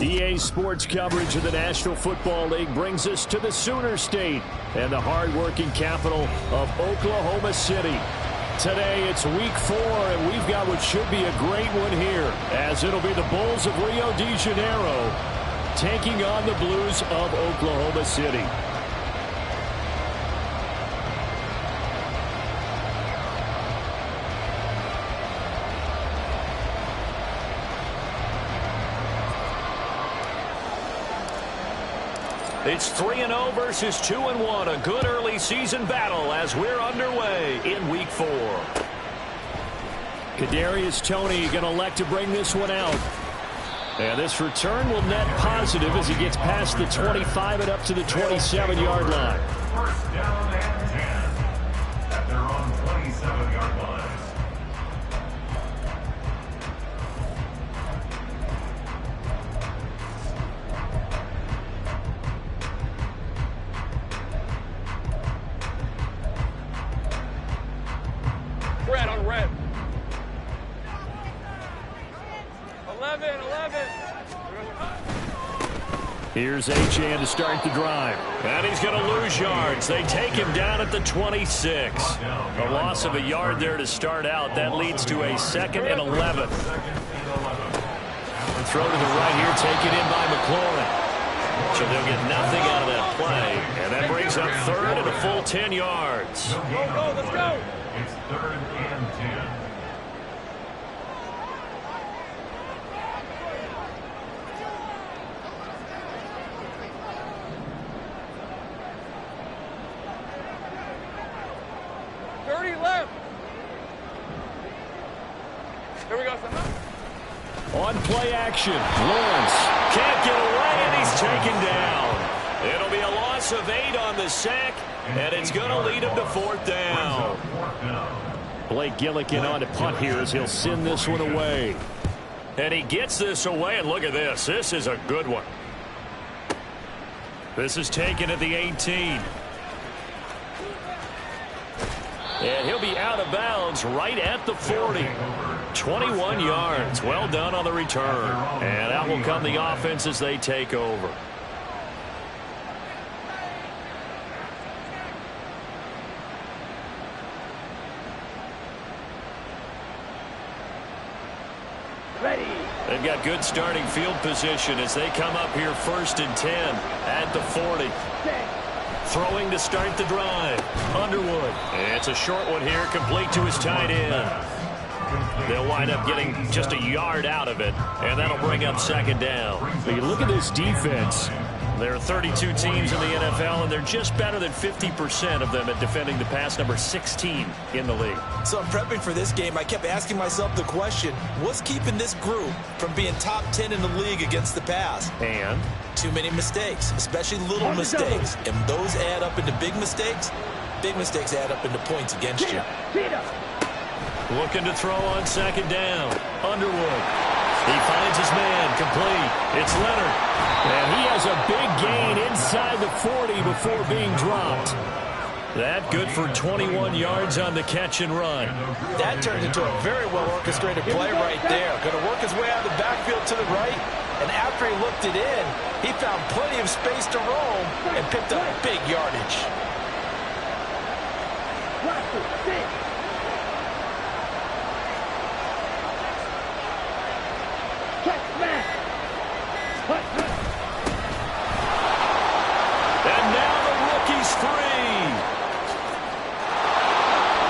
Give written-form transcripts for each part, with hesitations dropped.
EA Sports coverage of the National Football League brings us to the Sooner State and the hard-working capital of Oklahoma City. Today it's week 4, and we've got what should be a great one here, as it'll be the Bulls of Rio de Janeiro taking on the Blues of Oklahoma City. It's 3-0 versus 2-1. A good early season battle as we're underway in week 4. Kadarius Toney going to elect to bring this one out. And this return will net positive as he gets past the 25 and up to the 27-yard line. First down and 10 at their own 27-yard line. Red on red. 11. Here's Achane to start the drive. And he's going to lose yards. They take him down at the 26. A loss of a yard there to start out. That leads to a 2nd and 11. Throw to the right here, taken in by McLaurin. So they'll get nothing out of that play. And that brings up 3rd and a full 10 yards. Go, let's go. It's 3rd and 10. Here we go, son. On play action, Lawrence can't get away, and he's taken down. It'll be a loss of 8 on the sack, and it's going to lead him to 4th down. Blake Gillikin on to punt here as he'll send this one away. And he gets this away, and look at this. This is a good one. This is taken at the 18. And he'll be out of bounds right at the 40. 21 yards. Well done on the return. And out will come the offense as they take over. Ready. They've got good starting field position as they come up here 1st and 10 at the 40. Throwing to start the drive. Underwood. It's a short one here, complete to his tight end. They'll wind up getting just a yard out of it, and that'll bring up 2nd down. But you look at this defense. There are 32 teams in the NFL, and they're just better than 50% of them at defending the pass, number 16 in the league. So I'm prepping for this game. I kept asking myself the question, what's keeping this group from being top 10 in the league against the pass? And too many mistakes, especially little mistakes. And those add up into big mistakes. Big mistakes add up into points against you. looking to throw on 2nd down. Underwood. He finds his man, complete. It's Leonard. And he has a big gain inside the 40 before being dropped. That good for 21 yards on the catch and run. That turned into a very well-orchestrated play right there. Going to work his way out of the backfield to the right. And after he looked it in, he found plenty of space to roam and picked up big yardage. And now the rookie's free.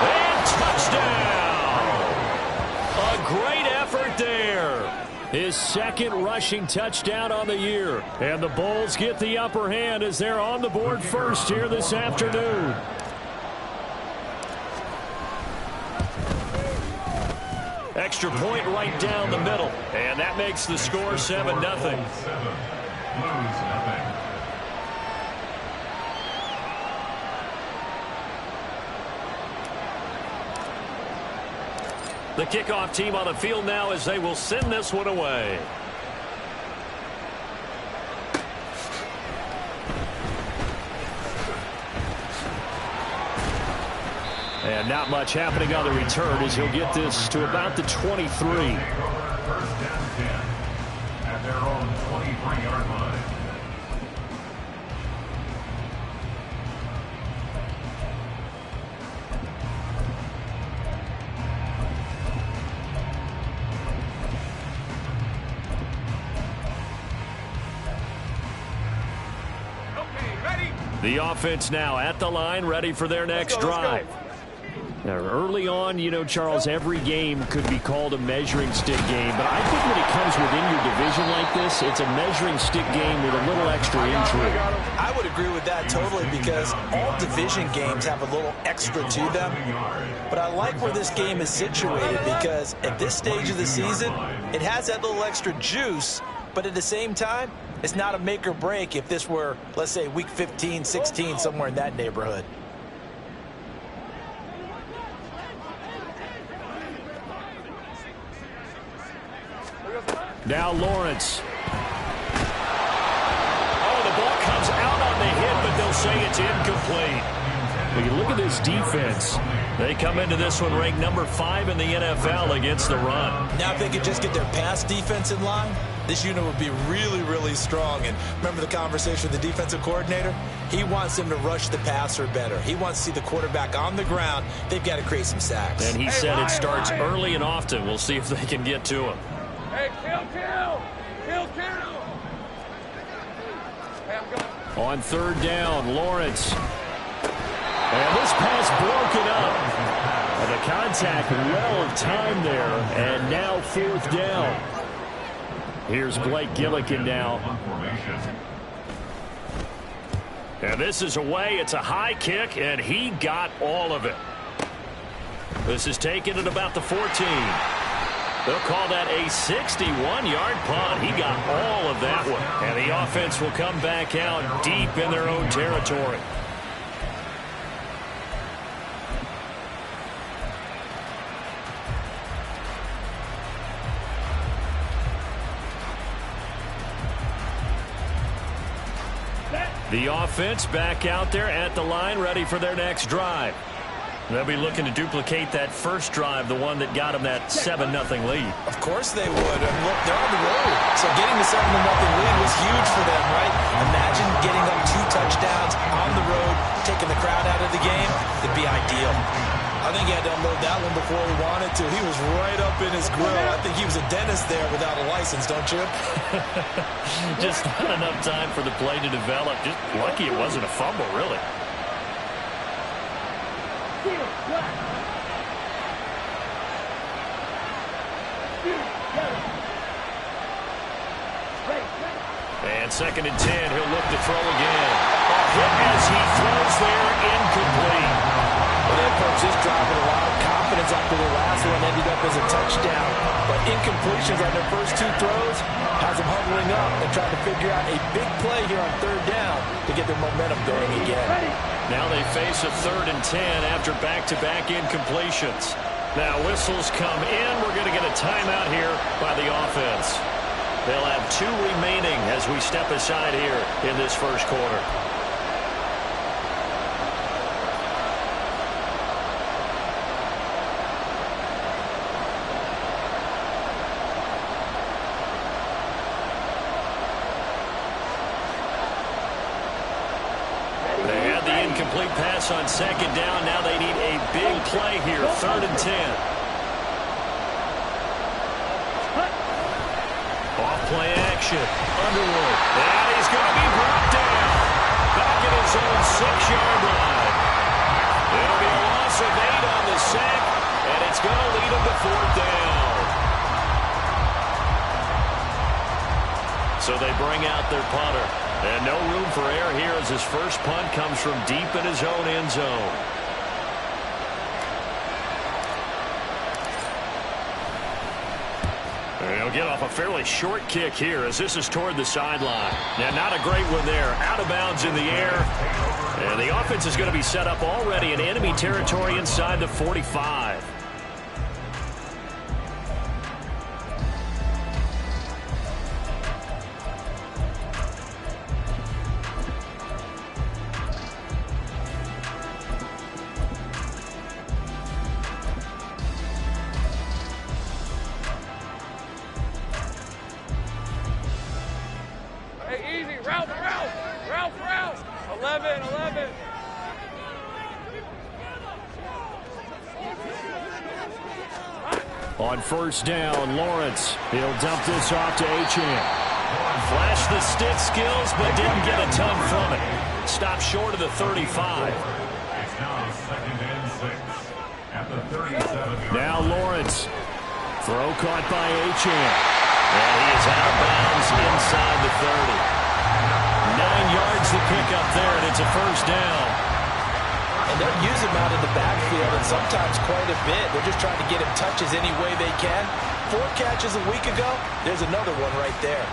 And touchdown. A great effort there. His 2nd rushing touchdown on the year. And the Bulls get the upper hand as they're on the board first here this afternoon. Extra point right down the middle. And that makes the score 7-0. The kickoff team on the field now as they will send this one away. And not much happening on the return as he'll get this to about the 23. First down 10 at their own 25. 3-yard line. The offense now at the line, ready for their next drive. Now, early on, you know, Charles, every game could be called a measuring stick game, but I think when it comes within your division like this, it's a measuring stick game with a little extra intrigue. I would agree with that totally because all division games have a little extra to them. But I like where this game is situated because at this stage of the season, it has that little extra juice, but at the same time, it's not a make or break if this were, let's say, week 15, 16, somewhere in that neighborhood. Now Lawrence. Oh, the ball comes out on the hit, but they'll say it's incomplete. When you look at this defense, they come into this one ranked number 5 in the NFL against the run. Now if they could just get their pass defense in line, this unit would be really, really strong. And remember the conversation with the defensive coordinator? He wants them to rush the passer better. He wants to see the quarterback on the ground. They've got to create some sacks. And he said it starts early and often. We'll see if they can get to him. Hey, kill. Hey, I'm going. On third down, Lawrence. And this pass broken up. And the contact well timed there. And now fourth down. Here's Blake Gillikin now. And this is away. It's a high kick, and he got all of it. This is taken at about the 14. They'll call that a 61-yard punt. He got all of that one. And the offense will come back out deep in their own territory. The offense back out there at the line, ready for their next drive. They'll be looking to duplicate that first drive, the one that got them that 7-0 lead. Of course they would. And look, they're on the road. So getting the 7-0 lead was huge for them, right? Imagine getting up 2 touchdowns on the road, taking the crowd out of the game. It'd be ideal. I think he had to unload that one before he wanted to. He was right up in his grill. I think he was a dentist there without a license, don't you? Just not enough time for the play to develop. Just lucky it wasn't a fumble, really. And 2nd and 10, he'll look to throw again. Hit as he throws there, incomplete. Well, they approached this drive with a lot of confidence after the last one ended up as a touchdown. But incompletions on their first 2 throws has them huddling up and trying to figure out a big play here on 3rd down to get their momentum going again. Now they face a 3rd and 10 after back-to-back incompletions. Now whistles come in. We're going to get a timeout here by the offense. They'll have 2 remaining as we step aside here in this first quarter. Incomplete pass on 2nd down. Now they need a big play here. 3rd and 10. Off play action. Underwood. And he's going to be brought down. Back at his own 6-yard line. It'll be a loss of 8 on the sack. And it's going to lead him to 4th down. So they bring out their punter. And no room for error here as his first punt comes from deep in his own end zone. And he'll get off a fairly short kick here as this is toward the sideline. Now, not a great one there. Out of bounds in the air. And the offense is going to be set up already in enemy territory inside the 45. Ralph. 11. On first down, Lawrence. He'll dump this off to Achane. Flashed the stick skills, but didn't get a ton from it. Stopped short of the 35. It's now 2nd and 6 at the 37-yard. Now Lawrence. Throw caught by Achane. And he is out of bounds inside the 30. 9 yards to pick up there, and it's a first down. And they'll use him out in the backfield, and sometimes quite a bit. They're just trying to get him touches any way they can. 4 catches a week ago. There's another one right there.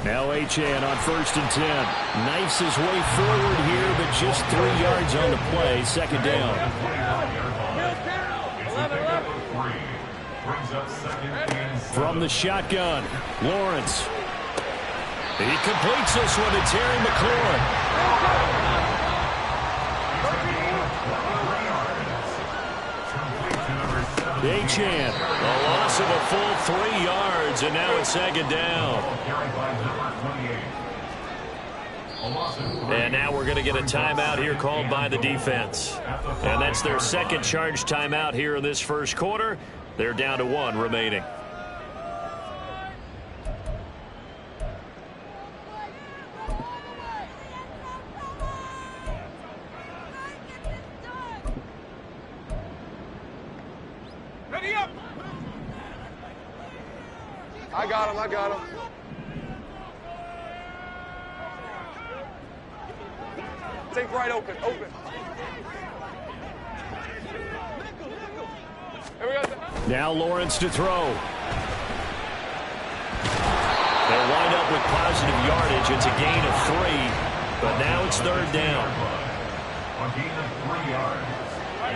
Now Achane on 1st and 10. Knifes his way forward here, but just 3 yards on the play. 2nd down. From the shotgun, Lawrence. He completes this one to Terry McLaurin. Achane, a loss of a full 3 yards, and now it's 2nd down. And now we're going to get a timeout here called by the defense. And that's their 2nd charge timeout here in this first quarter. They're down to 1 remaining. Ready up. I got him. Take right open. Here we go. Now Lawrence to throw. They'll wind up with positive yardage. It's a gain of 3, but now it's 3rd down. A gain of 3 yards.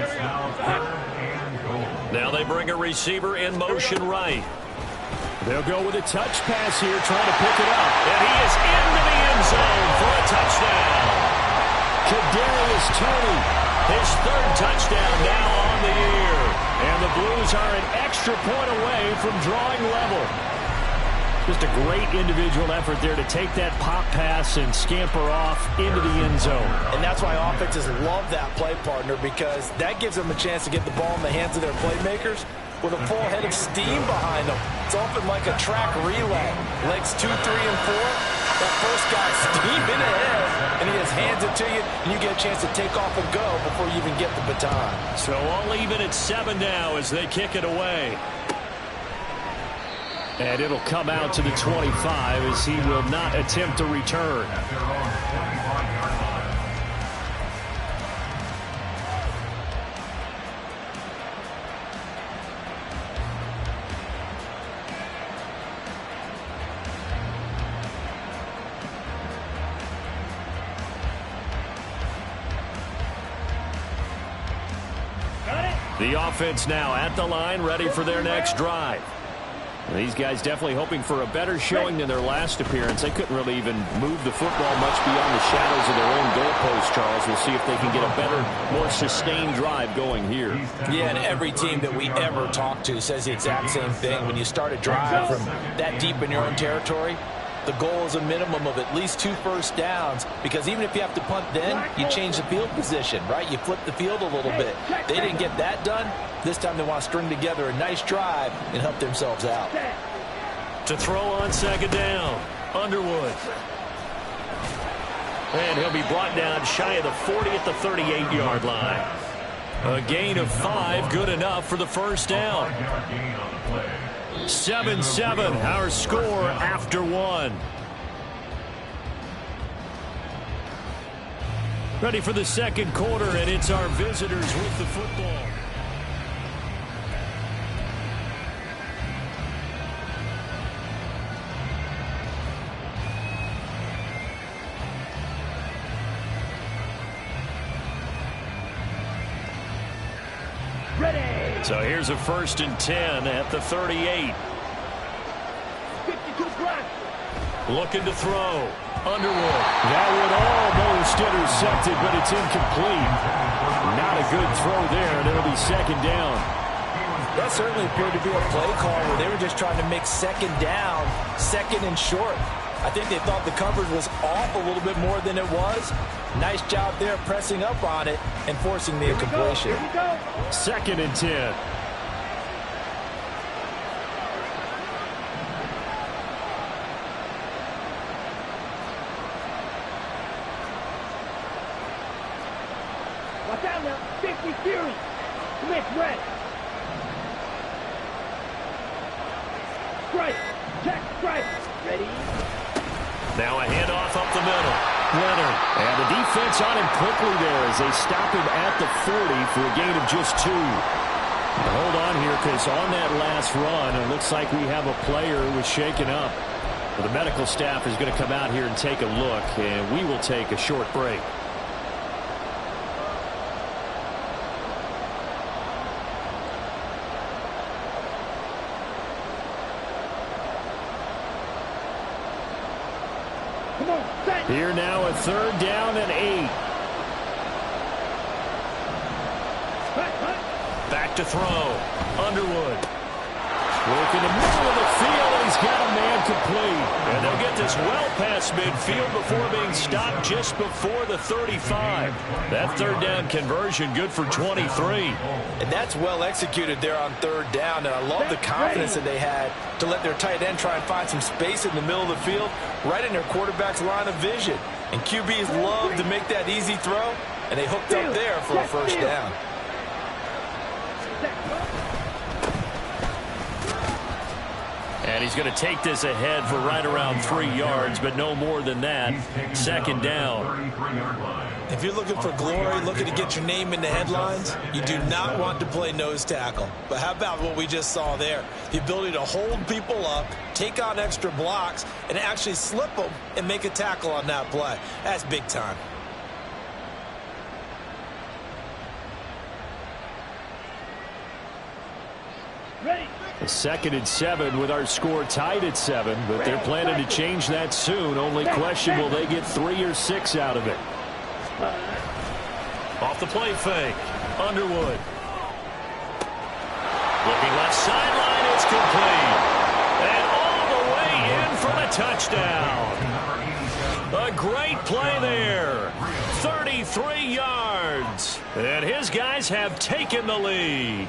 It's now 3rd and goal. Now they bring a receiver in motion right. They'll go with a touch pass here, trying to pick it up. And he is into the end zone for a touchdown. Kadarius Toney, his 3rd touchdown now on the year. And the Blues are an extra point away from drawing level. Just a great individual effort there to take that pop pass and scamper off into the end zone. And that's why offenses love that play, partner, because that gives them a chance to get the ball in the hands of their playmakers with a full head of steam behind them. It's often like a track relay. Legs 2, 3, and 4. That first guy's steaming ahead, and he just hands it to you, and you get a chance to take off and go before you even get the baton. So all even at 7 now as they kick it away. And it'll come out to the 25 as he will not attempt to return. At their own 25-yard line. The offense now at the line, ready for their next drive. These guys definitely hoping for a better showing than their last appearance. They couldn't really even move the football much beyond the shadows of their own goalpost, Charles. We'll see if they can get a better, more sustained drive going here. Yeah, and every team that we ever talk to says the exact same thing. When you start a drive from that deep in your own territory, the goal is a minimum of at least 2 first downs, because even if you have to punt then, you change the field position, right? You flip the field a little bit. They didn't get that done. This time they want to string together a nice drive and help themselves out. To throw on 2nd down, Underwood. And he'll be brought down shy of the 40 at the 38-yard line. A gain of 5, good enough for the first down. 7-7, our score after 1. Ready for the 2nd quarter, and it's our visitors with the football. So here's a 1st and 10 at the 38. Looking to throw. Underwood. That would almost intercepted, but it's incomplete. Not a good throw there, and it'll be second down. That certainly appeared to be a play call where they were just trying to make second down, second and short. I think they thought the coverage was off a little bit more than it was. Nice job there pressing up on it and forcing the incompletion. Second and 10. Watch out now. 50 Fury. Smith red. Strike. Check. Strike. Ready. Now a handoff up the middle. Leonard. And the defense on him quickly there as they stop him at the 40 for a gain of just 2. Hold on here because on that last run, it looks like we have a player who was shaken up. Well, the medical staff is going to come out here and take a look, and we will take a short break. Here now a third down and 8. Back to throw. Underwood. Work in the middle of the field, and he's got a man complete. And they'll get this well past midfield before being stopped just before the 35. That third down conversion good for 23. And that's well executed there on third down. And I love the confidence that they had to let their tight end try and find some space in the middle of the field, right in their quarterback's line of vision. And QBs love to make that easy throw, and they hooked up there for a first down. And he's going to take this ahead for right around 3 yards, but no more than that. Second down. If you're looking for glory, looking to get your name in the headlines, you do not want to play nose tackle. But how about what we just saw there? The ability to hold people up, take on extra blocks, and actually slip them and make a tackle on that play. That's big time. Ready. Second and 7 with our score tied at 7, but they're planning to change that soon. Only question, will they get 3 or 6 out of it? Off the play fake. Underwood. Looking left sideline. It's complete. And all the way in for the touchdown. A great play there. 33 yards. And his guys have taken the lead.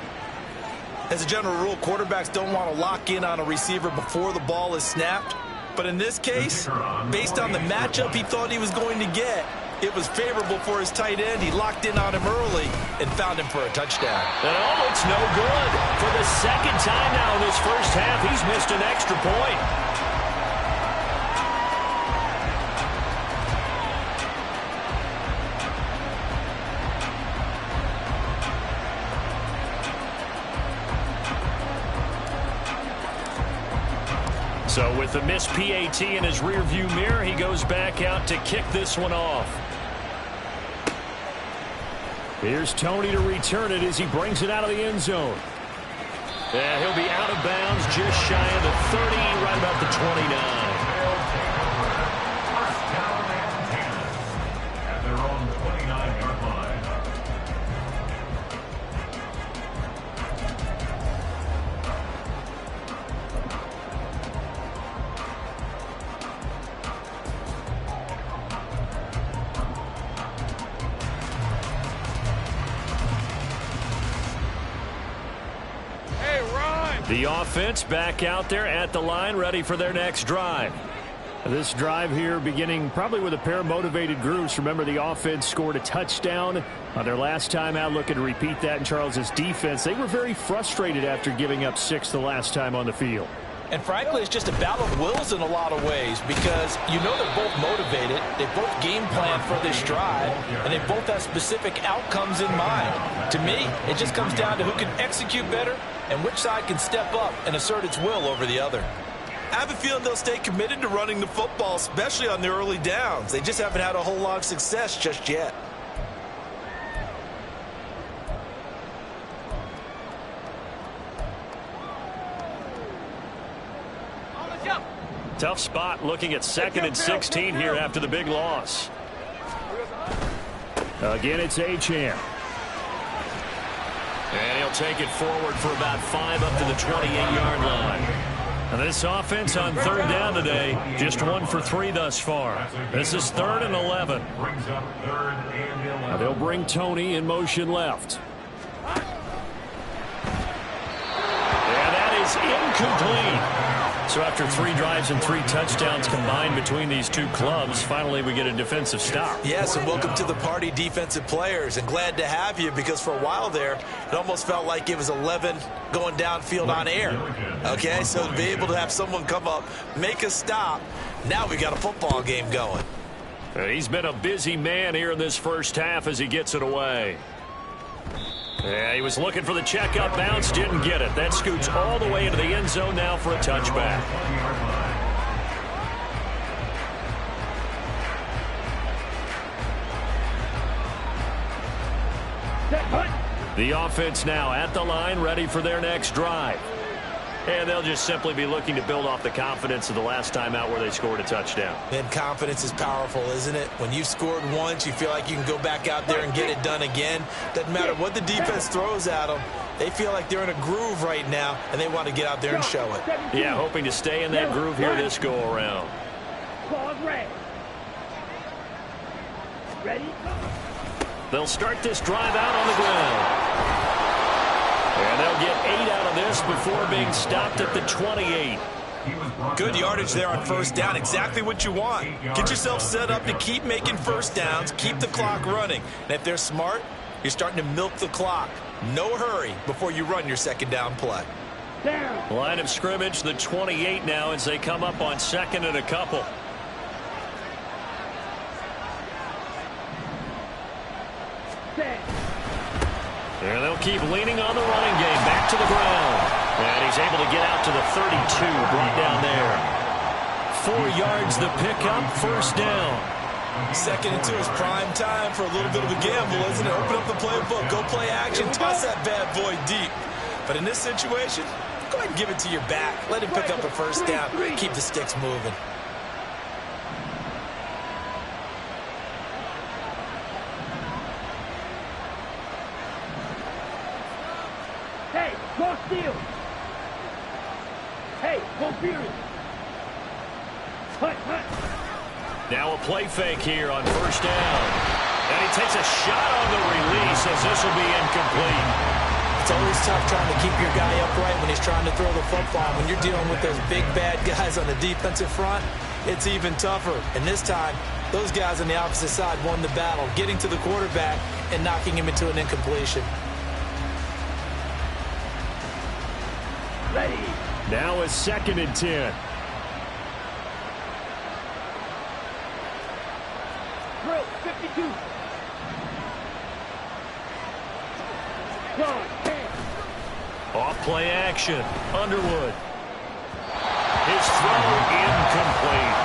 As a general rule, quarterbacks don't want to lock in on a receiver before the ball is snapped. But in this case, based on the matchup he thought he was going to get, it was favorable for his tight end. He locked in on him early and found him for a touchdown. And oh, it's no good. For the second time now in this first half, he's missed an extra point. So with the missed PAT in his rearview mirror, he goes back out to kick this one off. Here's Tony to return it as he brings it out of the end zone. Yeah, he'll be out of bounds just shy of the 30, right about the 29. First down and 10 at their own 29-yard line. The offense back out there at the line, ready for their next drive. This drive here beginning probably with a pair of motivated groups. Remember, the offense scored a touchdown on their last time out, looking to repeat that in Charles's defense. They were very frustrated after giving up 6 the last time on the field. And frankly, it's just a battle of wills in a lot of ways because you know they're both motivated, they both game plan for this drive, and they both have specific outcomes in mind. To me, it just comes down to who can execute better and which side can step up and assert its will over the other. I have a feeling they'll stay committed to running the football, especially on their early downs. They just haven't had a whole lot of success just yet. Tough spot looking at 2nd and 16 here after the big loss. Again, it's Achane. And he'll take it forward for about 5 up to the 28-yard line. And this offense on 3rd down today, just 1 for 3 thus far. This is 3rd and 11. Brings up 3rd and 11. Now they'll bring Tony in motion left. And that is incomplete. So after 3 drives and 3 touchdowns combined between these two clubs, finally we get a defensive stop. Yes, and welcome to the party, defensive players, and glad to have you, because for a while there, it almost felt like it was 11 going downfield on air. Okay, so to be able to have someone come up, make a stop, now we got a football game going. And he's been a busy man here in this first half as he gets it away. Yeah, he was looking for the checkout bounce, didn't get it. That scoots all the way into the end zone now for a touchback. The offense now at the line, ready for their next drive. And they'll just simply be looking to build off the confidence of the last time out where they scored a touchdown. And confidence is powerful, isn't it? When you've scored once, you feel like you can go back out there and get it done again. Doesn't matter what the defense throws at them. They feel like they're in a groove right now, and they want to get out there and show it. Yeah, hoping to stay in that groove here this go-around. Pause red. Ready? They'll start this drive out on the ground. And they'll get 8 out of this before being stopped at the 28. Good yardage there on 1st down. Exactly what you want. Get yourself set up to keep making 1st downs, keep the clock running. And if they're smart, you're starting to milk the clock. No hurry before you run your 2nd down play. Down. Line of scrimmage, the 28 now as they come up on 2nd and a couple. Set. And they'll keep leaning on the running game. Back to the ground. And he's able to get out to the 32. Brought down there. 4 yards the pickup. 1st down. 2nd and 2 is prime time for a little bit of a gamble, isn't it? Open up the playbook. Go play action. Toss that bad boy deep. But in this situation, go ahead and give it to your back. Let him pick up a 1st down. Keep the sticks moving. Hey, go steal. Hey, go Fury. Hunt, hunt. Now a play fake here on 1st down. And he takes a shot on the release as this will be incomplete. It's always tough trying to keep your guy upright when he's trying to throw the football. When you're dealing with those big, bad guys on the defensive front, it's even tougher. And this time, those guys on the opposite side won the battle, getting to the quarterback and knocking him into an incompletion. Ready. Now it's 2nd and 10. Drill, 52. Go, 10. Off play action. Underwood. His throw incomplete.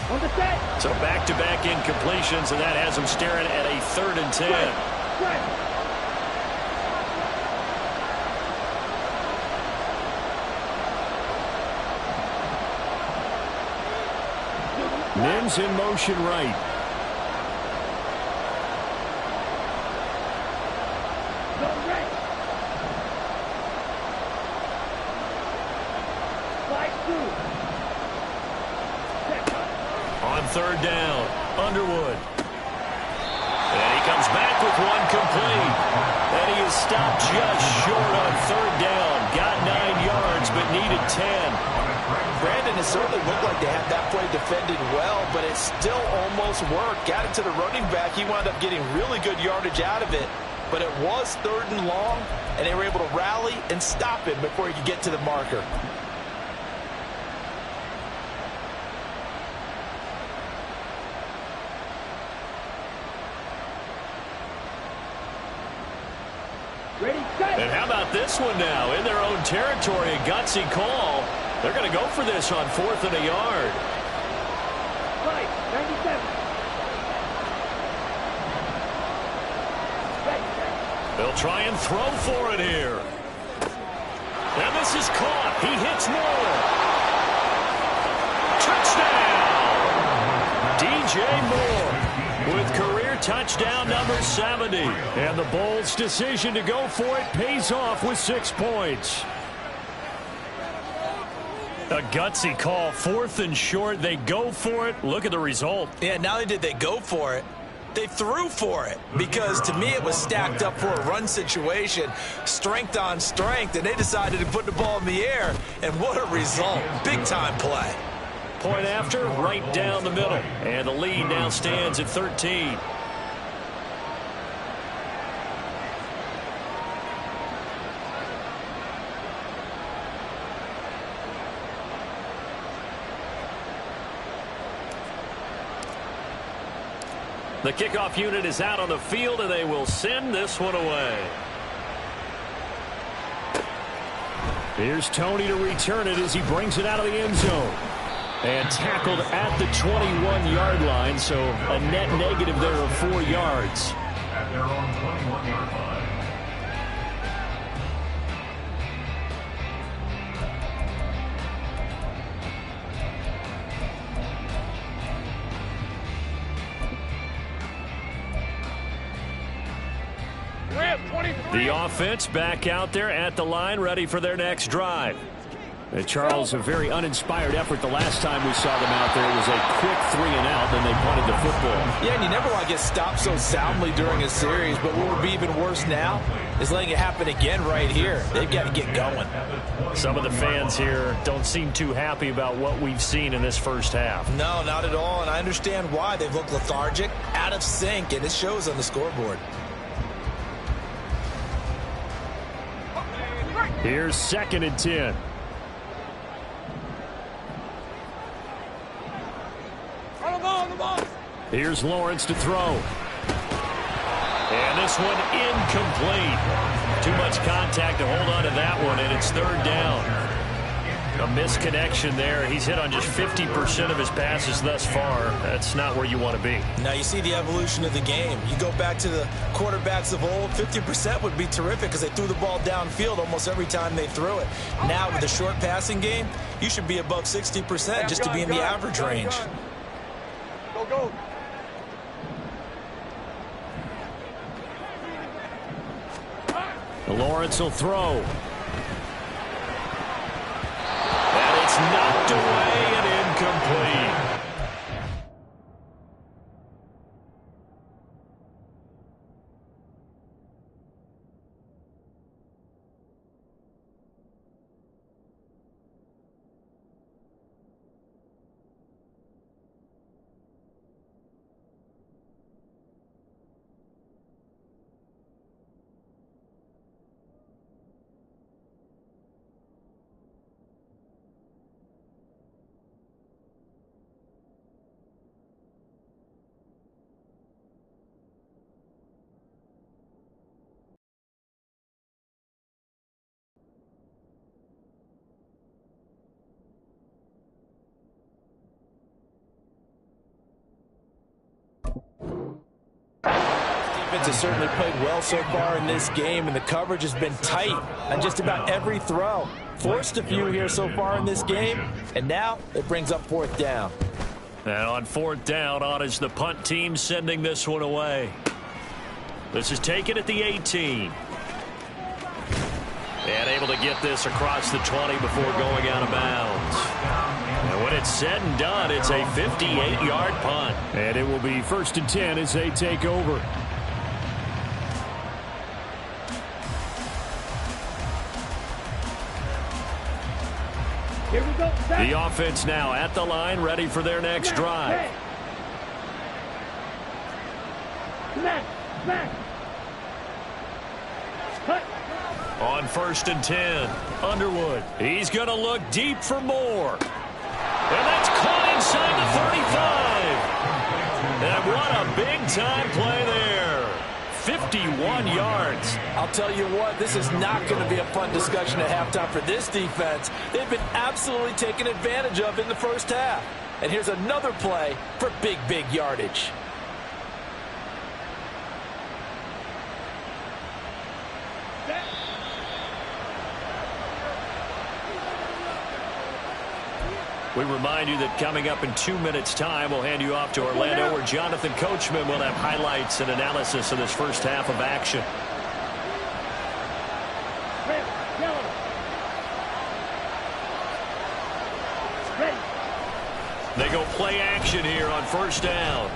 On the set. So back-to-back incompletions, and that has him staring at a 3rd and 10. Strike. Mims in motion right. Go right. Slide through. Set. On 3rd down, Underwood. And he comes back with one complete. And he is stopped just short on 3rd down. Got 9 yards, but needed 10. Brandon, it certainly looked like they had that play defended well, but it still almost worked. Got it to the running back. He wound up getting really good yardage out of it. But it was 3rd and long, and they were able to rally and stop him before he could get to the marker. Ready, set. And how about up this one now in their own territory. A gutsy call. They're going to go for this on 4th and a yard. Right, 97. They'll try and throw for it here. And this is caught. He hits Moore. Touchdown! DJ Moore with career touchdown number 70. And the Bulls' decision to go for it pays off with 6 points. A gutsy call, 4th and short. They go for it. Look at the result. Yeah, not only did they go for it, they threw for it, because to me it was stacked up for a run situation, strength on strength, and they decided to put the ball in the air, and what a result. Big-time play. Point after, right down the middle, and the lead now stands at 13. The kickoff unit is out on the field, and they will send this one away. Here's Tony to return it as he brings it out of the end zone. And tackled at the 21-yard line, so a net negative there of 4 yards. At their own 21-yard line. The offense back out there at the line, ready for their next drive. Charles, a very uninspired effort the last time we saw them out there. It was a quick 3 and out, then they punted the football. Yeah, and you never want to get stopped so soundly during a series, but what would be even worse now is letting it happen again right here. They've got to get going. Some of the fans here don't seem too happy about what we've seen in this first half. No, not at all, and I understand why. They've looked lethargic, out of sync, and it shows on the scoreboard. Here's 2nd and 10. Here's Lawrence to throw. And this one incomplete. Too much contact to hold on to that one, and it's 3rd down. A misconnection there. He's hit on just 50% of his passes thus far. That's not where you want to be. Now you see the evolution of the game. You go back to the quarterbacks of old, 50% would be terrific because they threw the ball downfield almost every time they threw it. Now with the short passing game, you should be above 60% just to be in the average range. Go, go. Lawrence will throw. And it's knocked away and incomplete. Has certainly played well so far in this game, and the coverage has been tight on just about every throw. Forced a few here so far in this game, and now it brings up 4th down. And on 4th down, on is the punt team sending this one away. This is taken at the 18. And able to get this across the 20 before going out of bounds. And when it's said and done, it's a 58-yard punt. And it will be 1st and 10 as they take over. Here we go. The offense now at the line, ready for their next drive. Smack. Cut. On 1st and 10, Underwood. He's going to look deep for Moore. And that's caught inside the 35. And what a big-time play there. 51 yards. I'll tell you what, this is not going to be a fun discussion at halftime for this defense. They've been absolutely taken advantage of in the first half. And here's another play for big, big yardage. We remind you that coming up in 2 minutes' time, we'll hand you off to Orlando, where Jonathan Coachman will have highlights and analysis of this first half of action. They go play action here on first down.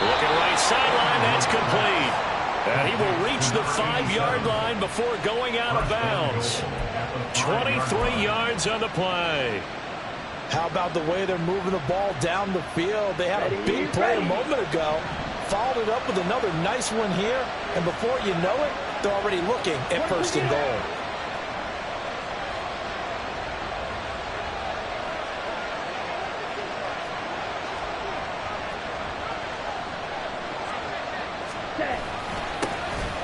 Looking right sideline, that's complete. And he will reach the 5-yard line before going out of bounds. 23 yards on the play. How about the way they're moving the ball down the field? They had a big play a moment ago, followed it up with another nice one here, and before you know it, they're already looking at first and goal.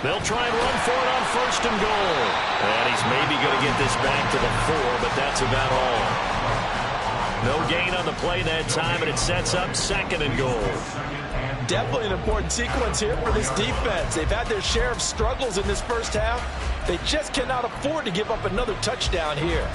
They'll try and run for it on first and goal. And he's maybe going to get this back to the 4, but that's about all. No gain on the play that time, and it sets up second and goal. Definitely an important sequence here for this defense. They've had their share of struggles in this first half. They just cannot afford to give up another touchdown here.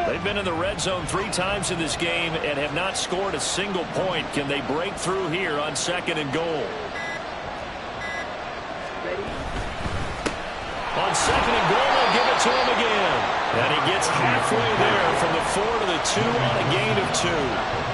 They've been in the red zone 3 times in this game and have not scored a single point. Can they break through here on second and goal? On second and goal, they'll give it to him again. And he gets halfway there from the 4 to the 2 on a gain of 2.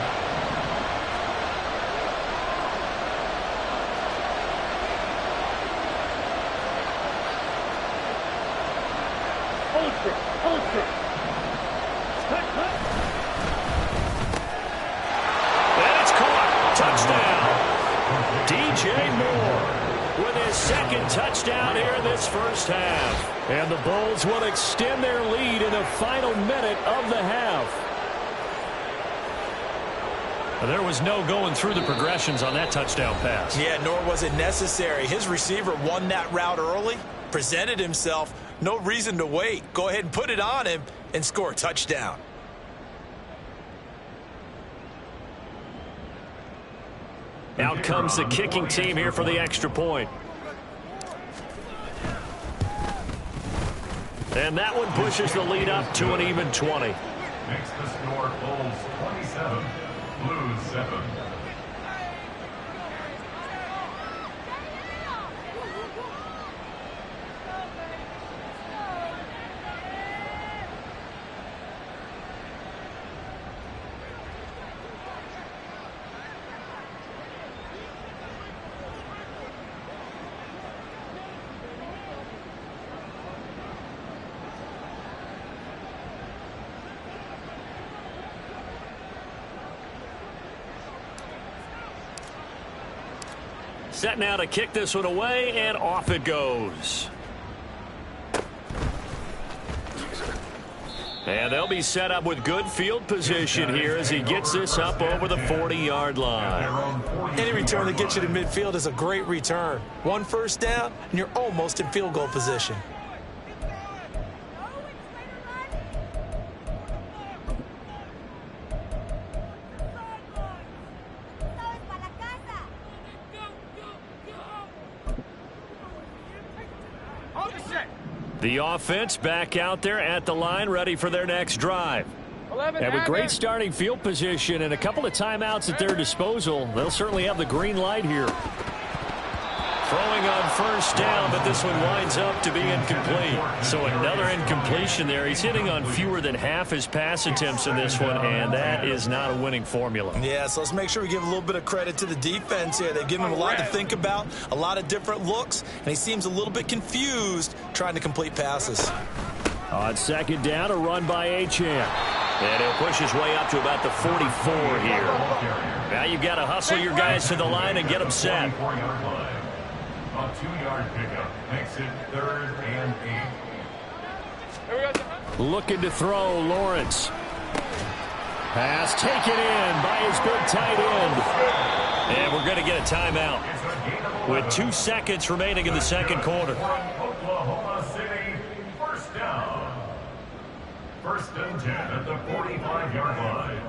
Touchdown here in this first half. And the Bulls will extend their lead in the final minute of the half. There was no going through the progressions on that touchdown pass. Yeah, nor was it necessary. His receiver won that route early, presented himself, no reason to wait. Go ahead and put it on him and score a touchdown. Out comes the kicking team here for the extra point. And that one pushes the lead up to an even 20. Next to score, Bulls 27, Blues 7. Set now to kick this one away, and off it goes. And they'll be set up with good field position here as he gets this up over the 40-yard line. Any return that gets you to midfield is a great return. 1 first down, and you're almost in field goal position. The offense back out there at the line, ready for their next drive. And with great starting field position and a couple of timeouts at their disposal, they'll certainly have the green light here. Throwing on first down, but this one winds up to be incomplete. So another incompletion there. He's hitting on fewer than half his pass attempts in this one, and that is not a winning formula. Yeah, so let's make sure we give a little bit of credit to the defense here. They've given him a lot to think about, a lot of different looks, and he seems a little bit confused trying to complete passes. On second down, a run by Achane. And he'll push his way up to about the 44 here. Now you've got to hustle your guys to the line and get them set. 24-yard line. A 2-yard pickup makes it 3rd and 8. Looking to throw, Lawrence. Pass taken in by his big tight end. And we're going to get a timeout with 2 seconds remaining in the second quarter. Oklahoma City, first down. 1st and 10 at the 45-yard line.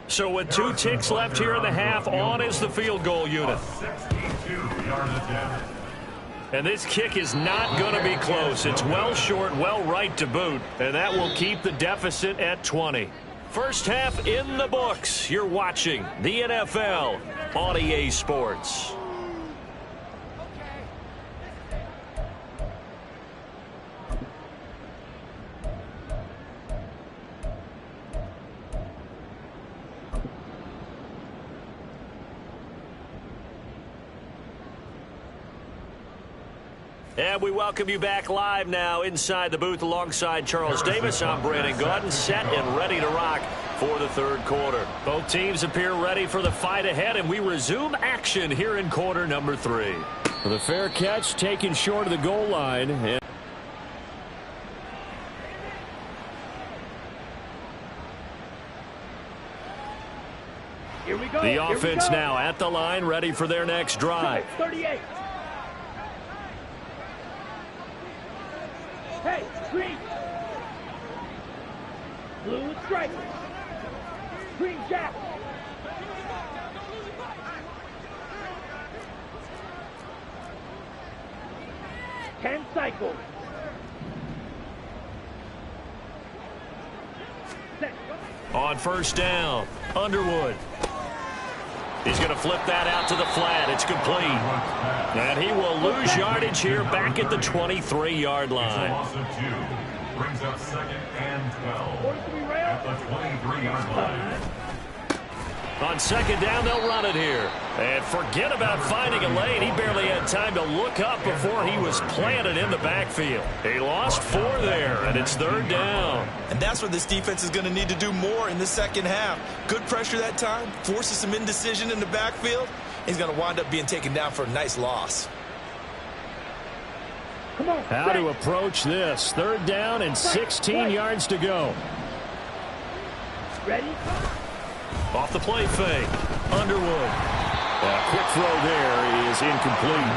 So with 2 ticks left here in the half, on is the field goal unit. 62-yard attempt. And this kick is not going to be close. It's well short, well right to boot, and that will keep the deficit at 20. First half in the books. You're watching the NFL on EA Sports. And we welcome you back live now inside the booth alongside Charles Davis. I'm Brandon Gaudin, set and ready to rock for the third quarter. Both teams appear ready for the fight ahead, and we resume action here in quarter number 3. The fair catch taken short of the goal line. Here we go. The offense now at the line, ready for their next drive. 38. Hey, green. Blue stripe. Green jack. Ten cycles. Set. On first down, Underwood. He's going to flip that out to the flat. It's complete. And he will lose yardage here back at the 23-yard line. Loss of 2. Brings up 2nd and 12 at the 23-yard line. On second down, they'll run it here. And forget about finding a lane. He barely had time to look up before he was planted in the backfield. He lost 4 there, and it's 3rd down. And that's what this defense is going to need to do more in the second half. Good pressure that time, forces some indecision in the backfield. He's going to wind up being taken down for a nice loss. Come on. How to approach this. 3rd down and 16 yards to go. Ready? Off the play fake, Underwood. A quick throw there is incomplete.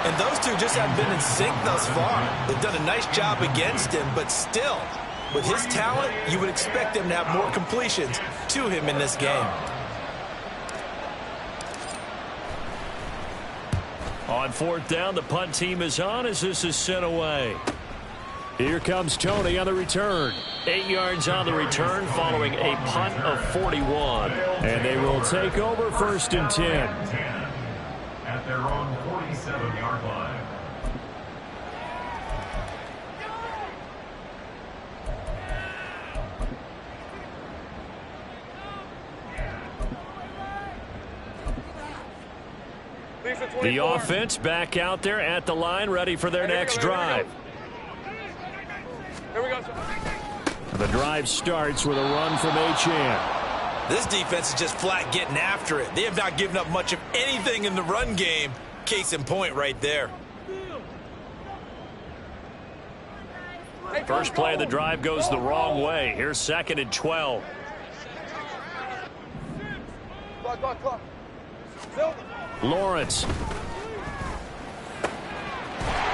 And those two just haven't been in sync thus far. They've done a nice job against him, but still, with his talent, you would expect them to have more completions to him in this game. On 4th down, the punt team is on as this is sent away. Here comes Tony on the return. 8 yards on the return following a punt of 41. And they will take over 1st and 10. At their own 47-yard line. The offense back out there at the line, ready for their next drive. Here we go. The drive starts with a run from Achane. This defense is just flat getting after it. They have not given up much of anything in the run game. Case in point right there. First play of the drive goes the wrong way. Here's 2nd and 12. Clock. Lawrence.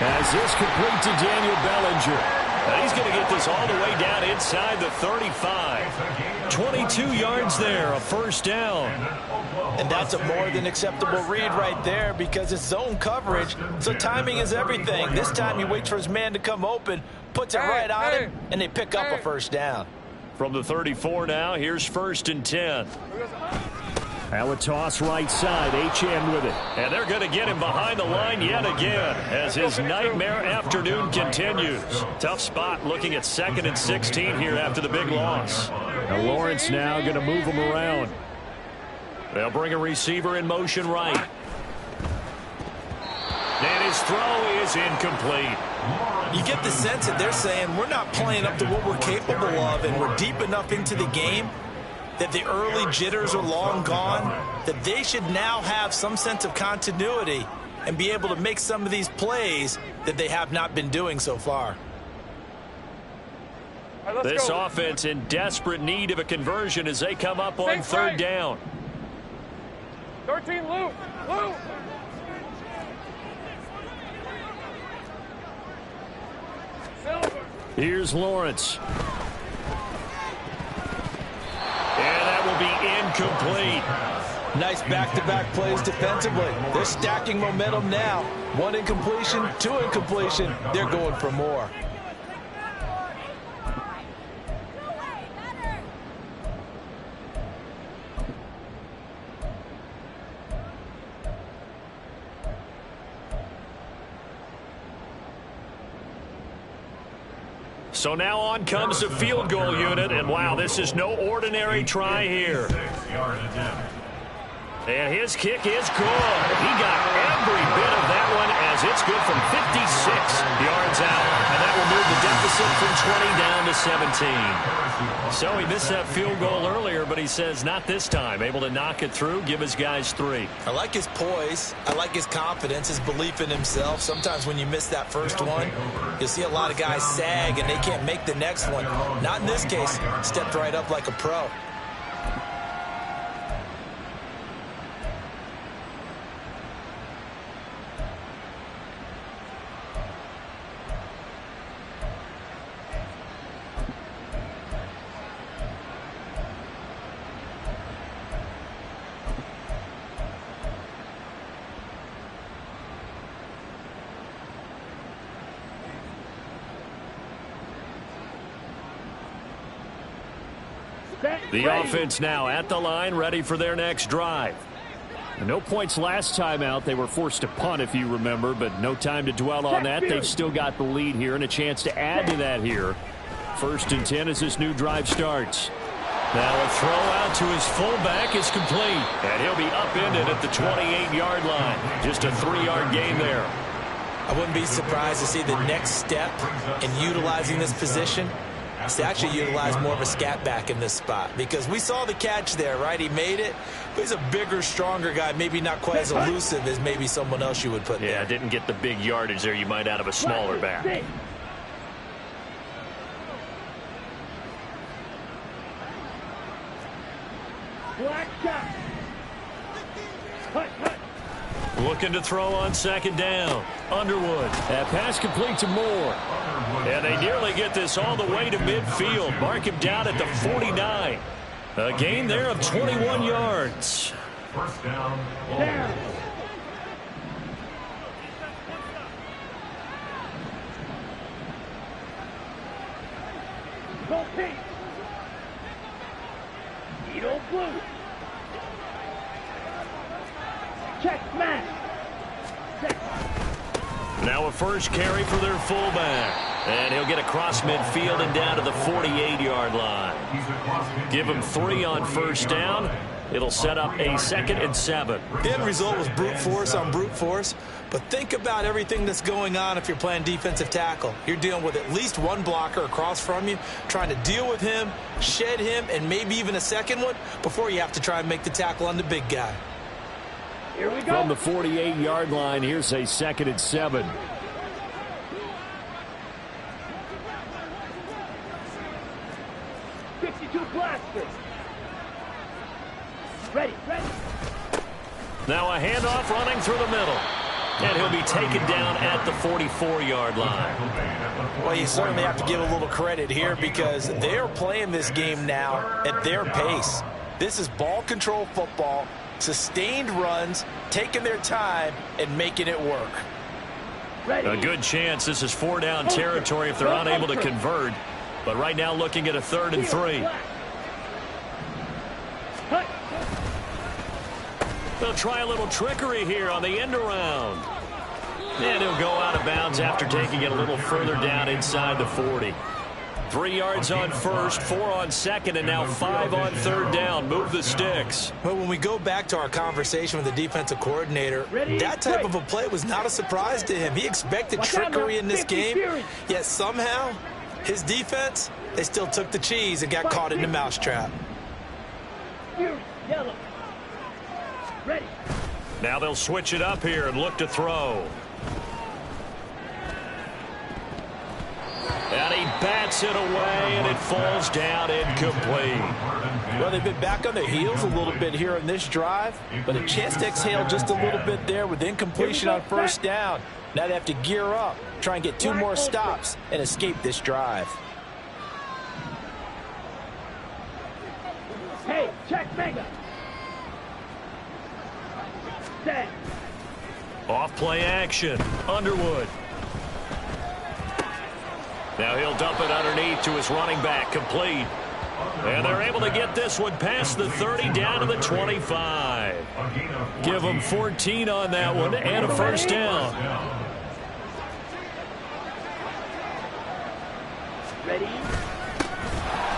As this complete to Daniel Bellinger. He's going to get this all the way down inside the 35. 22 yards there, a 1st down. And that's a more than acceptable read right there because it's zone coverage, so timing is everything. This time he waits for his man to come open, puts it right on him, and they pick up a 1st down. From the 34 now, here's 1st and 10. Now a toss right side. Achane with it. And they're going to get him behind the line yet again as his nightmare afternoon continues. Tough spot looking at 2nd and 16 here after the big loss. Now Lawrence now going to move him around. They'll bring a receiver in motion right. And his throw is incomplete. You get the sense that they're saying we're not playing up to what we're capable of, and we're deep enough into the game that the early jitters are long gone, that they should now have some sense of continuity and be able to make some of these plays that they have not been doing so far. Right, This go. offense in desperate need of a conversion as they come up on third down. 13, Luke. Luke. Here's Lawrence. And that will be incomplete. Nice back-to-back plays defensively. They're stacking momentum now. One incompletion, two incompletion. They're going for more. So now on comes the field goal unit, and wow, this is no ordinary try here. And his kick is good. He got every bit of that one as it's good from 56 yards out. And that will move the deficit from 20 down to 17. So he missed that field goal earlier, but he says not this time. Able to knock it through, give his guys 3. I like his poise. I like his confidence, his belief in himself. Sometimes when you miss that first one, you'll see a lot of guys sag and they can't make the next one. Not in this case. Stepped right up like a pro. The offense now at the line, ready for their next drive. No points last time out. They were forced to punt, if you remember, but no time to dwell on that. They've still got the lead here and a chance to add to that here. 1st and 10 as this new drive starts. Now a throw out to his fullback is complete, and he'll be upended at the 28-yard line. Just a 3-yard gain there. I wouldn't be surprised to see the next step in utilizing this position is to actually utilize more of a scat back in this spot, because we saw the catch there, right? He made it, but he's a bigger, stronger guy, maybe not quite as elusive as maybe someone else you would put there. Yeah, didn't get the big yardage there you might out of a smaller back. Looking to throw on 2nd down. Underwood. That pass complete to Moore. And they nearly get this all the way to midfield. Mark him down at the 49. A gain there of 21 yards. 1st down. Go pink. Edo blue. Check smash. Now a first carry for their fullback. And he'll get across midfield and down to the 48-yard line. Give him 3 on 1st down. It'll set up a 2nd and 7. The end result was brute force on brute force, but think about everything that's going on if you're playing defensive tackle. You're dealing with at least one blocker across from you, trying to deal with him, shed him, and maybe even a second one before you have to try and make the tackle on the big guy. Here we go. From the 48-yard line, here's a 2nd and 7. Blaster. Ready. Now a handoff running through the middle. And he'll be taken down at the 44-yard line. Well, you certainly have to give a little credit here because they're playing this game now at their pace. This is ball control football, sustained runs, taking their time, and making it work. A good chance this is 4-down territory if they're unable to convert. But right now looking at a 3rd and 3. They'll try a little trickery here on the end around. And he'll go out of bounds after taking it a little further down inside the 40. 3 yards on first, 4 on second, and now 5 on third down. Move the sticks. But when we go back to our conversation with the defensive coordinator, that type of a play was not a surprise to him. He expected trickery in this game, yet somehow his defense, they still took the cheese and got caught in the mousetrap. Now they'll switch it up here and look to throw. And he bats it away, and it falls down incomplete. Well, they've been back on their heels a little bit here in this drive, but a chance to exhale just a little bit there with incompletion on first down. Now they have to gear up, try and get 2 more stops, and escape this drive. Hey, check mega. Set. Off play action. Underwood. Now he'll dump it underneath to his running back, complete. And they're able to get this one past the 30 down to the 25. Give them 14 on that one and a first down. Ready?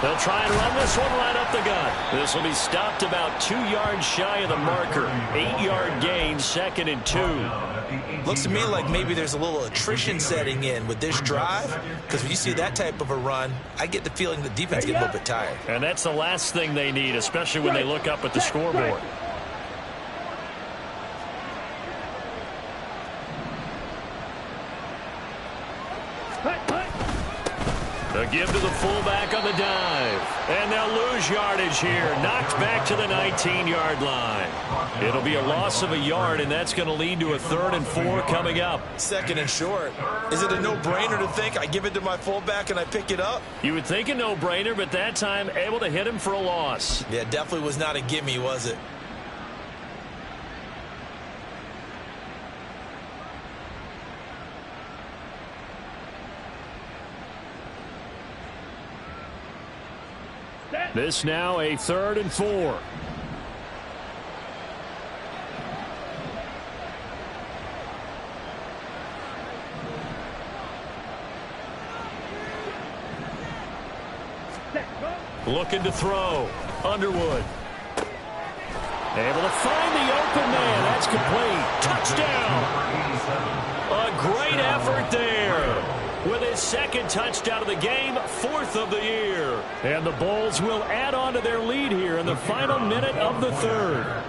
They'll try and run this one right up the gut. This will be stopped about 2 yards shy of the marker. 8-yard gain, 2nd and 2. Looks to me like maybe there's a little attrition setting in with this drive, because when you see that type of a run, I get the feeling the defense gets a little bit tired. And that's the last thing they need, especially when they look up at the scoreboard. A give to the fullback on the dive. And they'll lose yardage here. Knocked back to the 19-yard line. It'll be a loss of a yard, and that's going to lead to a 3rd and 4 coming up. 2nd and short. Is it a no-brainer to think I give it to my fullback and I pick it up? You would think a no-brainer, but that time able to hit him for a loss. Yeah, definitely was not a gimme, was it? This now a 3rd and 4. Looking to throw. Underwood. Able to find the open man. That's complete. Touchdown. A great effort there. With his 2nd touchdown of the game, 4th of the year. And the Bulls will add on to their lead here in the final minute of the 3rd.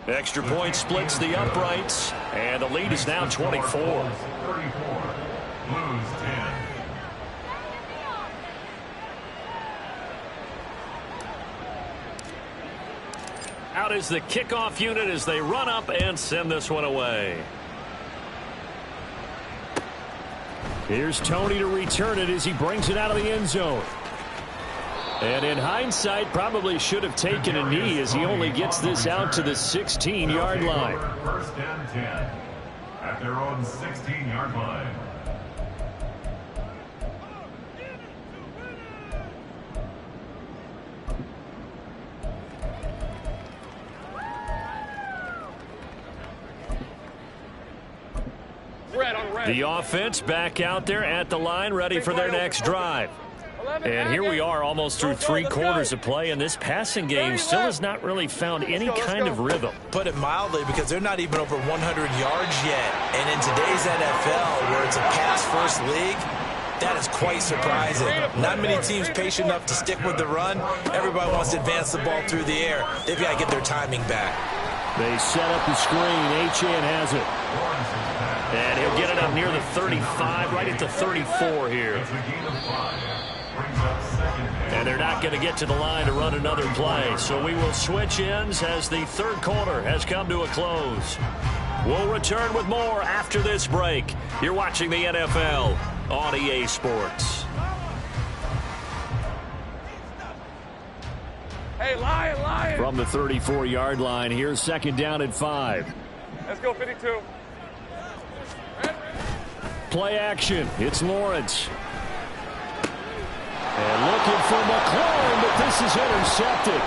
Extra point splits the uprights, and the lead is now 24. 34. Blues 10. Out is the kickoff unit as they run up and send this one away. Here's Tony to return it as he brings it out of the end zone. And in hindsight, probably should have taken a knee as he only gets this out to the 16-yard line. 1st and 10 at their own 16-yard line. The offense back out there at the line, ready for their next drive. And here we are almost through 3 quarters of play, and this passing game still has not really found any kind of rhythm. Put it mildly, because they're not even over 100 yards yet. And in today's NFL, where it's a pass-first league, that is quite surprising. Not many teams patient enough to stick with the run. Everybody wants to advance the ball through the air. They've got to get their timing back. They set up the screen. Achane has it. And he'll get it up near the 35, right at the 34 here. And they're not going to get to the line to run another play. So we will switch ends as the 3rd quarter has come to a close. We'll return with more after this break. You're watching the NFL on EA Sports. Hey, Lion! From the 34-yard line, here's 2nd down and 5. Let's go, 52. Play action. It's Lawrence. And looking for McLaurin, but this is intercepted.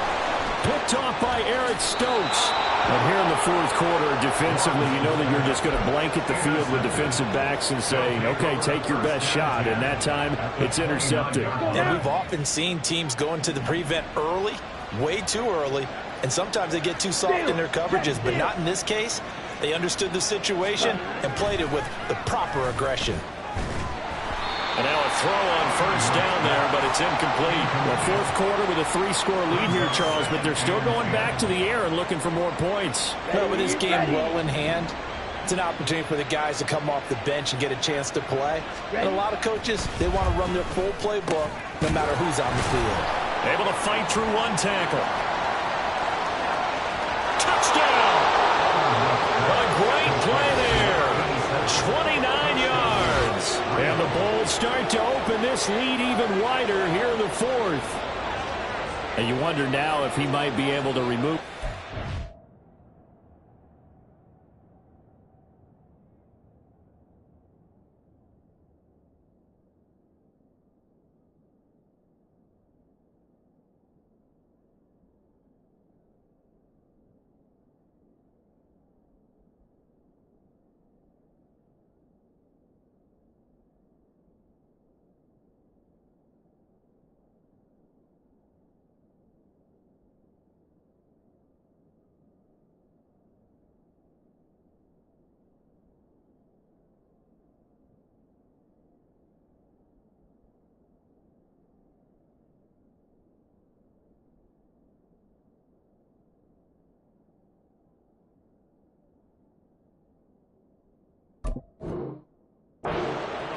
Picked off by Eric Stokes. And here in the fourth quarter, defensively, you know that you're just going to blanket the field with defensive backs and say, okay, take your best shot. And that time, it's intercepted. And we've often seen teams go into the prevent early, way too early, and sometimes they get too soft in their coverages, but not in this case. They understood the situation and played it with the proper aggression. And now a throw on first down there, but it's incomplete. The fourth quarter with a 3-score lead here, Charles, but they're still going back to the air and looking for more points. Well, with this game well in hand, it's an opportunity for the guys to come off the bench and get a chance to play. And a lot of coaches, they want to run their full playbook no matter who's on the field. Able to fight through one tackle. Touchdown! A great play there. 29 yards. And the Bulls start to open this lead even wider here in the fourth. And you wonder now if he might be able to remove.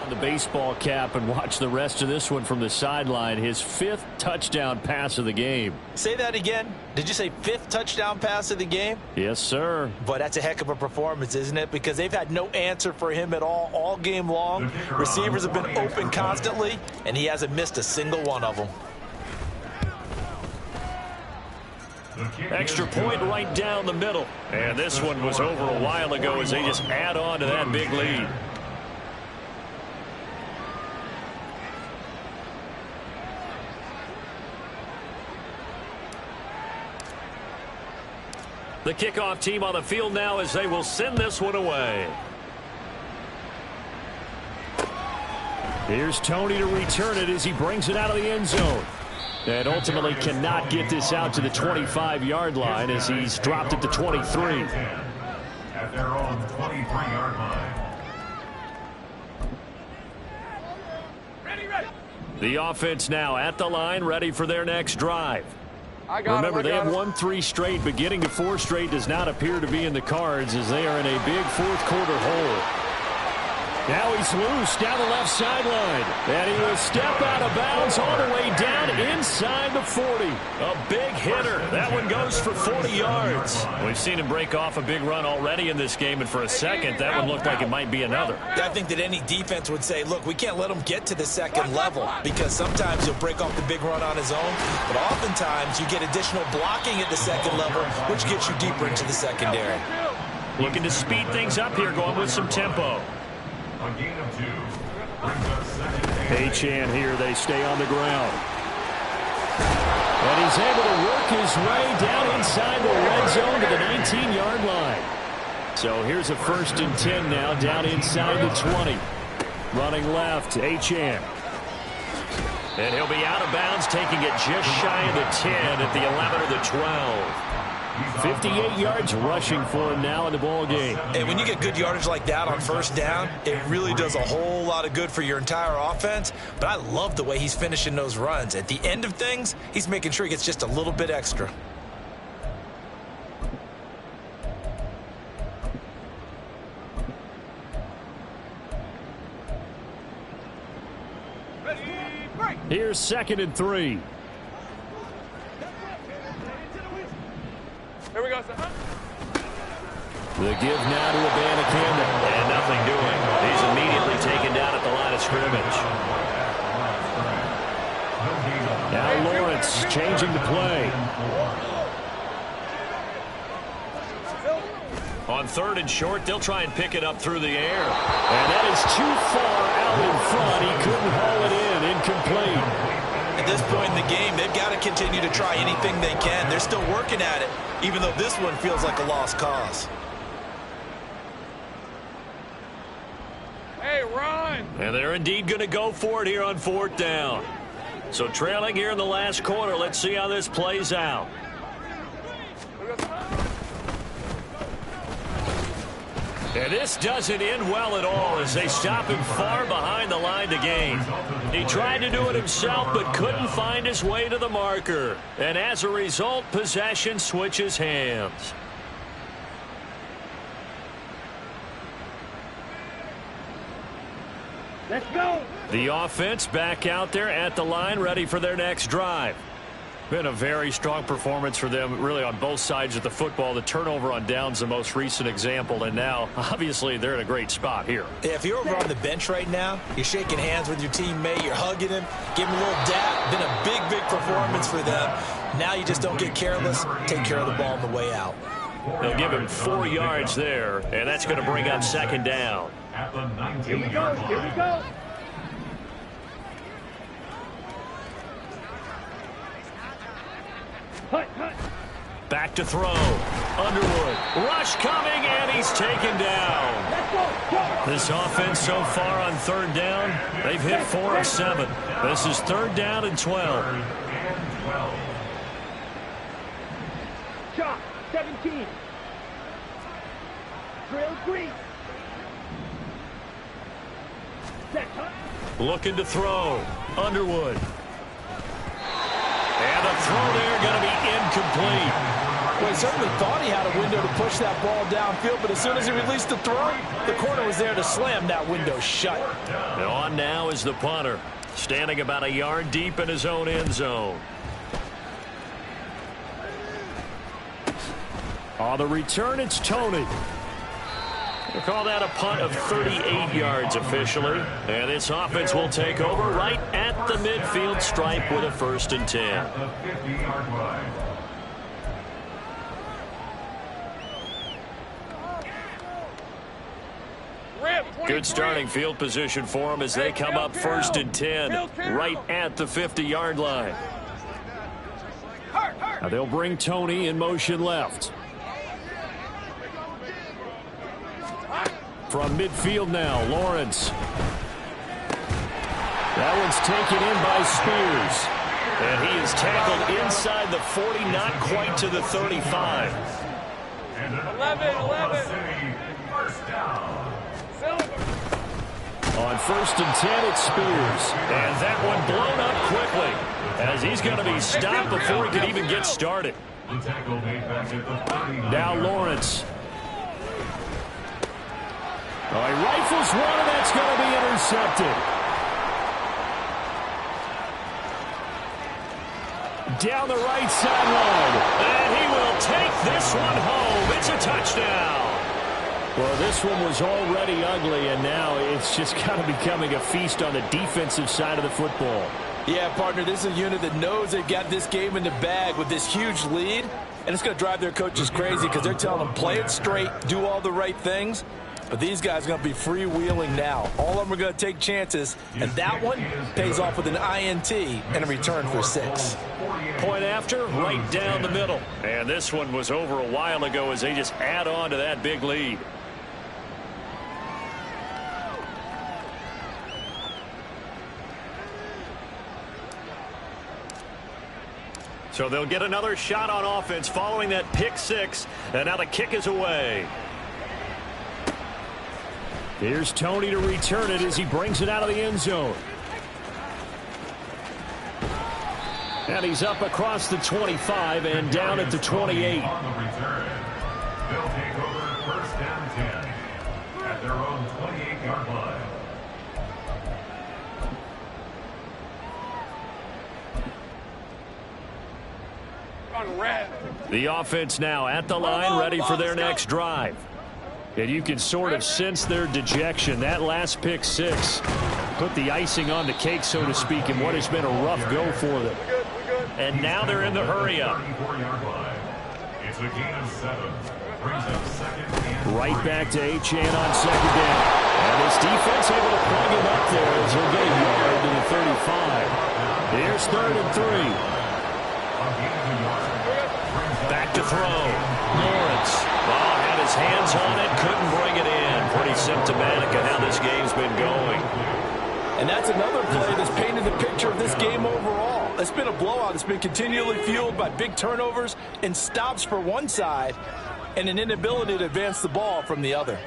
The baseball cap and watch the rest of this one from the sideline. His 5th touchdown pass of the game. Say that again. Did you say 5th touchdown pass of the game? Yes, sir. But that's a heck of a performance, isn't it? Because they've had no answer for him at all game long. Receivers have been open constantly, and he hasn't missed a single one of them. Extra point right down the middle. And this one was over a while ago as they just add on to that big lead. The kickoff team on the field now as they will send this one away. Here's Tony to return it as he brings it out of the end zone. And ultimately cannot get this out to the 25-yard line as he's dropped it to 23. At their own 23-yard line. The offense now at the line, ready for their next drive. Remember, they have won 3 straight, but getting to 4 straight does not appear to be in the cards as they are in a big fourth quarter hole. Now he's loose down the left sideline. And he will step out of bounds all the way down inside the 40. A big hitter. That one goes for 40 yards. We've seen him break off a big run already in this game, and for a second, that one looked like it might be another. I think that any defense would say, look, we can't let him get to the second level because sometimes he'll break off the big run on his own, but oftentimes you get additional blocking at the second level, which gets you deeper into the secondary. Looking to speed things up here, going with some tempo. A gain of 2. Brings up second and Achane here, they stay on the ground. And he's able to work his way down inside the red zone to the 19-yard line. So here's a 1st and 10 now, down inside the 20. Running left, Achane. And he'll be out of bounds, taking it just shy of the 10 at the 11 or the 12. 58 yards rushing for him now in the ball game. And when you get good yardage like that on first down, it really does a whole lot of good for your entire offense. But I love the way he's finishing those runs. At the end of things, he's making sure he gets just a little bit extra. Here's 2nd and 3. Here we go, sir. The give now to Abanikanda. And nothing doing. He's immediately taken down at the line of scrimmage. Now Lawrence changing the play. On 3rd and short, they'll try and pick it up through the air. And that is too far out in front. He couldn't haul it in. Incomplete. And this point in the game, they've got to continue to try anything they can. They're still working at it, even though this one feels like a lost cause. Hey, run! And they're indeed going to go for it here on 4th down. So trailing here in the last quarter. Let's see how this plays out. And this doesn't end well at all as they stop him far behind the line to gain. He tried to do it himself but couldn't find his way to the marker. And as a result, possession switches hands. Let's go. The offense back out there at the line, ready for their next drive. Been a very strong performance for them, really, on both sides of the football. The turnover on downs, the most recent example, and now, obviously, they're in a great spot here. Yeah, if you're over on the bench right now, you're shaking hands with your teammate, you're hugging him, giving him a little dap. Been a big, big performance for them. Now you just don't get careless, take care of the ball on the way out. They'll give him 4 yards there, and that's going to bring up 2nd down. At the 19-yard Here we go. Here we go. Hut, hut. Back to throw. Underwood. Rush coming, and he's taken down. Let's go. Go. This offense so far on 3rd down, they've hit 4 of 7. This is 3rd down and 12. and 12. Chop. 17. Drill 3. Set, hut. Looking to throw. Underwood. And the throw there going to be incomplete. Well, he certainly thought he had a window to push that ball downfield, but as soon as he released the throw, the corner was there to slam that window shut. And on now is the punter, standing about a yard deep in his own end zone. On the return, it's Tony. We'll call that a punt of 38 yards officially. And this offense will take over right at the midfield stripe with a 1st and 10. At the 50-yard line. Rip, Good starting field position for them as they come up 1st and 10 right at the 50-yard line. Now they'll bring Tony in motion left. From midfield now, Lawrence. That one's taken in by Spears. And he is tackled inside the 40, not quite to the 35. And 11. City, 1st down. On 1st and 10, it's Spears. And that one blown up quickly as he's going to be stopped before he can even get started. The tackle made back at the 39. Now Lawrence. Oh, he rifles one, and that's going to be intercepted. Down the right sideline. And he will take this one home. It's a touchdown. Well, this one was already ugly, and now it's just kind of becoming a feast on the defensive side of the football. Yeah, partner, this is a unit that knows they've got this game in the bag with this huge lead, and it's going to drive their coaches crazy because they're telling them play it straight, do all the right things. But these guys are going to be freewheeling now. All of them are going to take chances, and that one pays off with an INT and a return for 6. Point after, right down the middle. And this one was over a while ago as they just add on to that big lead. So they'll get another shot on offense following that pick 6. And now the kick is away. Here's Tony to return it as he brings it out of the end zone. And he's up across the 25 and down at the 28. On the return, they'll take over 1st and 10 at their own 28-yard line. On red. The offense now at the line, ready for their next drive. And you can sort of sense their dejection. That last pick 6 put the icing on the cake, so to speak, in what has been a rough go for them. And now they're in the hurry up. 34-yard line. It's a gain of 7. Brings up 2nd and Right back to Achane on 2nd down. And this defense able to plug him up there as he'll get a yard to the 35. Here's 3rd and 3. Back to throw. Lawrence. Oh, had his hands on it, couldn't bring it in. Pretty symptomatic of how this game's been going. And that's another play that's painted the picture of this game overall. It's been a blowout. It's been continually fueled by big turnovers and stops for one side and an inability to advance the ball from the other.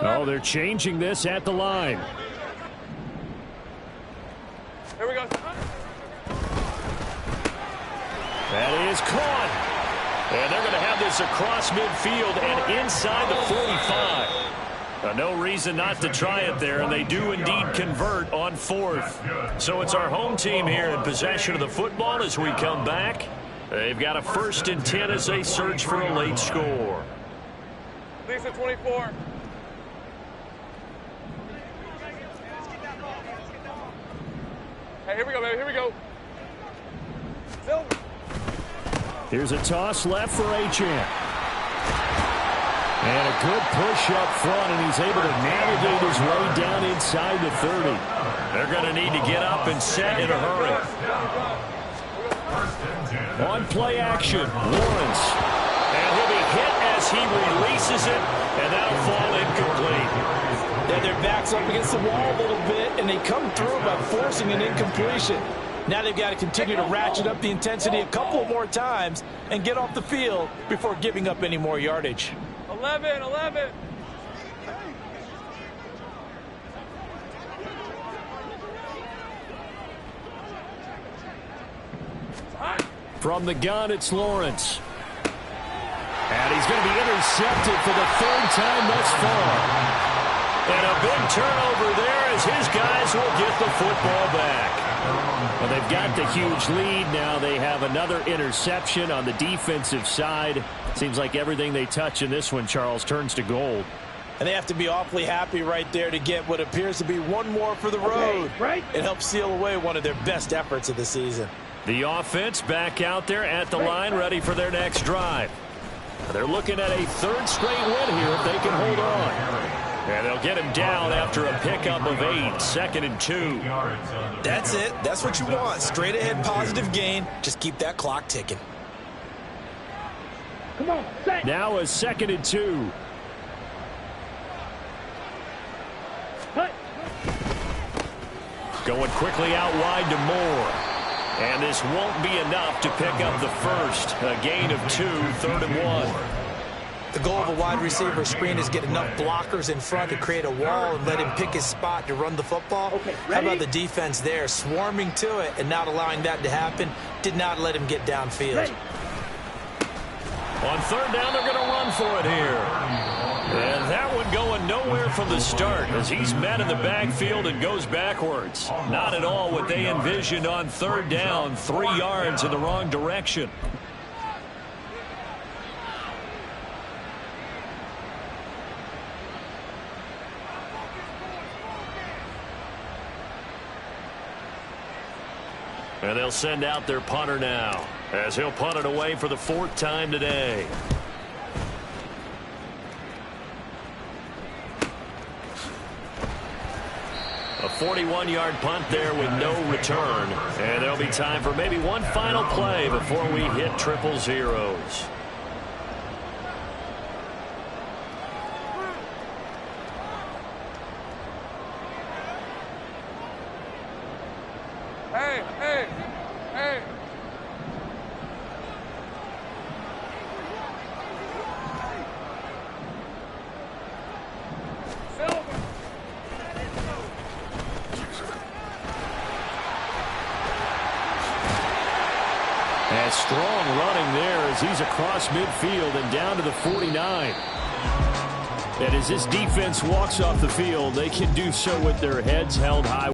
Oh, they're changing this at the line. Here we go. That is caught. And they're going to have this across midfield and inside the 45. No reason not to try it there, and they do indeed convert on 4th. So it's our home team here in possession of the football as we come back. They've got a 1st and 10 as they search for a late score. Lisa 24. Hey, here we go, baby. Here we go. Silver. Here's a toss left for Achane. And a good push up front, and he's able to navigate his way down inside the 30. They're going to need to get up and set in a hurry. On play action, Lawrence. And he'll be hit as he releases it, and that'll fall incomplete. Yeah, their back's up against the wall a little bit, and they come through by forcing an incompletion. Now they've got to continue to ratchet up the intensity a couple more times and get off the field before giving up any more yardage. 11. From the gun, it's Lawrence. And he's going to be intercepted for the 3rd time thus far. And a big turnover there as his guys will get the football back. Well, they've got the huge lead. Now they have another interception on the defensive side. Seems like everything they touch in this one, Charles, turns to gold. And they have to be awfully happy right there to get what appears to be one more for the road. Right. It helps seal away one of their best efforts of the season. The offense back out there at the line, ready for their next drive. They're looking at a 3rd straight win here if they can hold on. And they'll get him down after a pickup of 8, 2nd and 2. That's it. That's what you want. Straight ahead positive gain. Just keep that clock ticking. Come on, set. Now a 2nd and 2. Cut. Going quickly out wide to Moore. And this won't be enough to pick up the 1st. A gain of 2, 3rd and 1. The goal of a wide receiver screen is get enough blockers in front to create a wall and let him pick his spot to run the football. Okay, how ready? about the defense there, swarming to it and not allowing that to happen? Did not let him get downfield. Ready. On 3rd down, they're going to run for it here. And that one going nowhere from the start as he's met in the backfield and goes backwards. Not at all what they envisioned on 3rd down, 3 yards in the wrong direction. And they'll send out their punter now as he'll punt it away for the 4th time today. A 41-yard punt there with no return. And there'll be time for maybe one final play before we hit 000. Hey. Silver. And strong running there as he's across midfield and down to the 49. And as this defense walks off the field, they can do so with their heads held high.